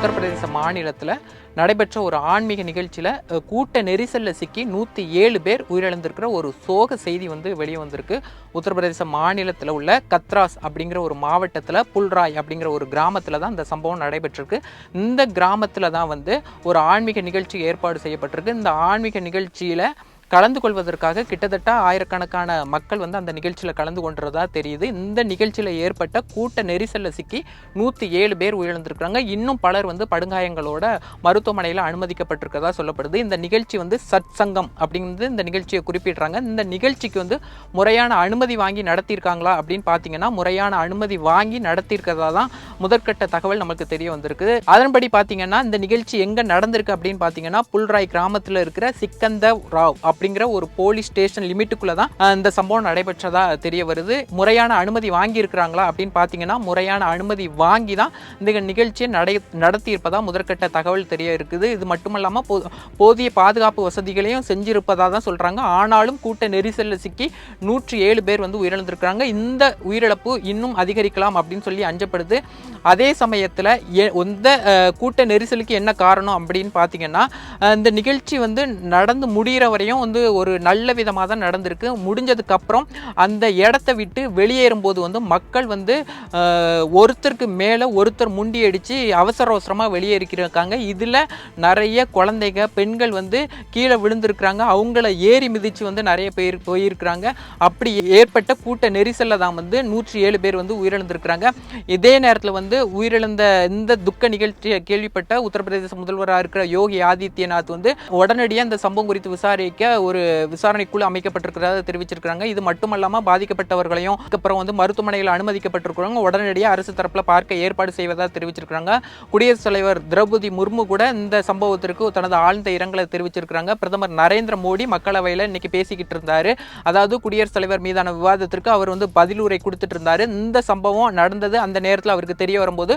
உத்தரப்பிரதேச மாநிலத்தில் நடைபெற்ற ஒரு ஆன்மீக நிகழ்ச்சியில் கூட்ட நெரிசலில் சிக்கி 107 பேர் உயிரிழந்திருக்கிற ஒரு சோக செய்தி வெளியே வந்திருக்கு. உத்தரப்பிரதேச மாநிலத்தில் உள்ள கத்ராஸ் அப்படிங்கிற ஒரு மாவட்டத்தில் புல்ராய் அப்படிங்கிற ஒரு கிராமத்தில் தான் இந்த சம்பவம் நடைபெற்றிருக்கு. இந்த கிராமத்தில் தான் ஒரு ஆன்மீக நிகழ்ச்சி ஏற்பாடு செய்யப்பட்டிருக்கு. இந்த ஆன்மீக நிகழ்ச்சியில் கலந்து கொள்வதற்காக கிட்டத்தட்ட ஆயிரக்கணக்கான மக்கள் அந்த நிகழ்ச்சியில் கலந்து கொண்டதா தெரியுது. இந்த நிகழ்ச்சியில் ஏற்பட்ட கூட்ட நெரிசலில் சிக்கி 107 பேர் உயிரிழந்திருக்கிறாங்க. இன்னும் பலர் படுகாயங்களோட மருத்துவமனையில் அனுமதிக்கப்பட்டிருக்கிறதா சொல்லப்படுது. இந்த நிகழ்ச்சி சத் சங்கம் அப்படிங்கிறது இந்த நிகழ்ச்சியை குறிப்பிடுறாங்க. இந்த நிகழ்ச்சிக்கு முறையான அனுமதி வாங்கி நடத்தியிருக்காங்களா அப்படின்னு பார்த்தீங்கன்னா முறையான அனுமதி வாங்கி நடத்தியிருக்கிறதா தான் முதற்கட்ட தகவல் நமக்கு தெரிய வந்திருக்கு. அதன்படி பார்த்தீங்கன்னா இந்த நிகழ்ச்சி எங்கே நடந்திருக்கு அப்படின்னு பார்த்தீங்கன்னா புல்ராய் கிராமத்தில் இருக்கிற சிக்கந்தர் ராவ் அப்படிங்கிற ஒரு போலீஸ் ஸ்டேஷன் லிமிட்டுக்குள்ள தான் இந்த சம்பவம் நடைபெற்றதா தெரிய வருது. முறையான அனுமதி வாங்கி இருக்கிறாங்களா அப்படின்னு பார்த்தீங்கன்னா முறையான அனுமதி வாங்கி தான் இந்த நிகழ்ச்சியை நடத்தி இருப்பதா முதற்கட்ட தகவல் தெரிய இருக்குது. இது மட்டுமல்லாமல் போதிய பாதுகாப்பு வசதிகளையும் செஞ்சிருப்பதா தான் சொல்றாங்க. ஆனாலும் கூட்ட நெரிசலில் சிக்கி 107 பேர் உயிரிழந்திருக்கிறாங்க. இந்த உயிரிழப்பு இன்னும் அதிகரிக்கலாம் அப்படின்னு சொல்லி அஞ்சப்படுது. அதே சமயத்தில் இந்த கூட்ட நெரிசலுக்கு என்ன காரணம் அப்படின்னு பார்த்தீங்கன்னா இந்த நிகழ்ச்சி நடந்து முடிகிற வரையும் ஒரு நல்ல விதமாக தான் நடந்திருக்கு. முடிஞ்சதுக்கு அப்புறம் அந்த இடத்தை விட்டு வெளியேறும்போது மக்கள் ஒருத்தருக்கு மேலே ஒருத்தர் முண்டி அடித்து அவசர அவசரமாக வெளியேறிக்கிறாங்க. இதில் நிறைய குழந்தைங்க பெண்கள் கீழே விழுந்திருக்கிறாங்க. அவங்கள ஏறி மிதித்து நிறைய பேர் போயிருக்கிறாங்க. அப்படி ஏற்பட்ட கூட்ட நெரிசலில் தான் 107 பேர் உயிரிழந்திருக்கிறாங்க. இதே நேரத்தில் உயிரிழந்த இந்த துக்க நிகழ்ச்சியை கேள்விப்பட்ட உத்தரப்பிரதேச முதல்வராக இருக்கிற யோகி ஆதித்யநாத் உடனடியாக இந்த சம்பவம் குறித்து விசாரிக்க ஒரு விசாரணை குழு அமைக்கப்பட்டிருக்கிறதா தெரிவிச்சிருக்காங்க. இது மட்டுமல்லாமல் பாதிக்கப்பட்டவர்களையும் அப்புறம் மருத்துவமனையில் அனுமதிக்கப்பட்டிருக்கிறாங்க. உடனடியாக அரசு தரப்பில் பார்க்க ஏற்பாடு செய்வதாக தெரிவிச்சிருக்காங்க. குடியரசுத் தலைவர் திரௌபதி முர்மு கூட இந்த சம்பவத்திற்கு தனது ஆழ்ந்த இரங்கலை தெரிவிச்சிருக்காங்க. பிரதமர் நரேந்திர மோடி மக்களவையில் இன்னைக்கு பேசிக்கிட்டு இருந்தாரு. அதாவது குடியரசுத் தலைவர் மீதான விவாதத்திற்கு அவர் பதிலுரை கொடுத்துட்டு இருந்தாரு. இந்த சம்பவம் நடந்தது அந்த நேரத்தில் அவருக்கு தெரிய வரும்போது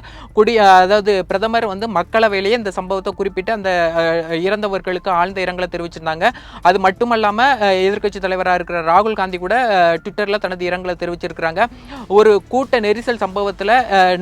அதாவது பிரதமர் மக்களவையிலேயே இந்த சம்பவத்தை குறிப்பிட்டு அந்த இறந்தவர்களுக்கு ஆழ்ந்த இரங்கலை தெரிவிச்சிருந்தாங்க. அது மட்டுமல்லாமல் எதிர்க்கட்சி தலைவராக இருக்கிற ராகுல் காந்தி கூட ட்விட்டரில் தனது இரங்கலை தெரிவிச்சிருக்கிறாங்க. ஒரு கூட்ட நெரிசல் சம்பவத்தில்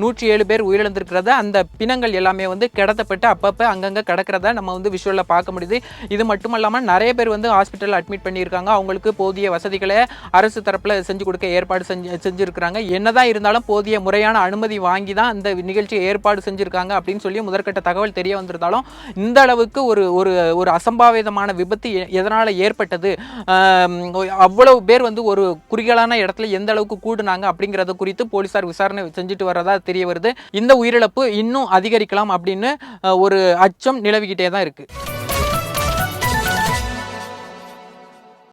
107 பேர் உயிரிழந்திருக்கிறத அந்த பிணங்கள் எல்லாமே கிடத்தப்பட்டு அப்பப்போ அங்கங்கே கிடக்கிறத நம்ம விஷுவலில் பார்க்க முடியுது. இது மட்டுமல்லாமல் நிறைய பேர் ஹாஸ்பிட்டலில் அட்மிட் பண்ணியிருக்காங்க. அவங்களுக்கு போதிய வசதிகளை அரசு தரப்பில் செஞ்சு கொடுக்க ஏற்பாடு செஞ்சுருக்கிறாங்க. என்னதான் இருந்தாலும் போதிய முறையான அனுமதி வாங்கி தான் இந்த நிகழ்ச்சியை ஏற்பாடு செஞ்சுருக்காங்க அப்படின்னு சொல்லி முதற்கட்ட தகவல் தெரிய வந்திருந்தாலும் இந்த அளவுக்கு ஒரு அசம்பாவிதமான விபத்து எதனால் ஏற்பட்டது, அவ்வளவு பேர் ஒரு குறுகலான இடத்துல எந்த அளவுக்கு கூடுனாங்க அப்படிங்கிறத குறித்து போலீசார் விசாரணை செஞ்சுட்டு வரதா தெரிய வருது. இந்த உயிரிழப்பு இன்னும் அதிகரிக்கலாம் அப்படின்னு ஒரு அச்சம் நிலவிக்கிட்டே தான் இருக்கு.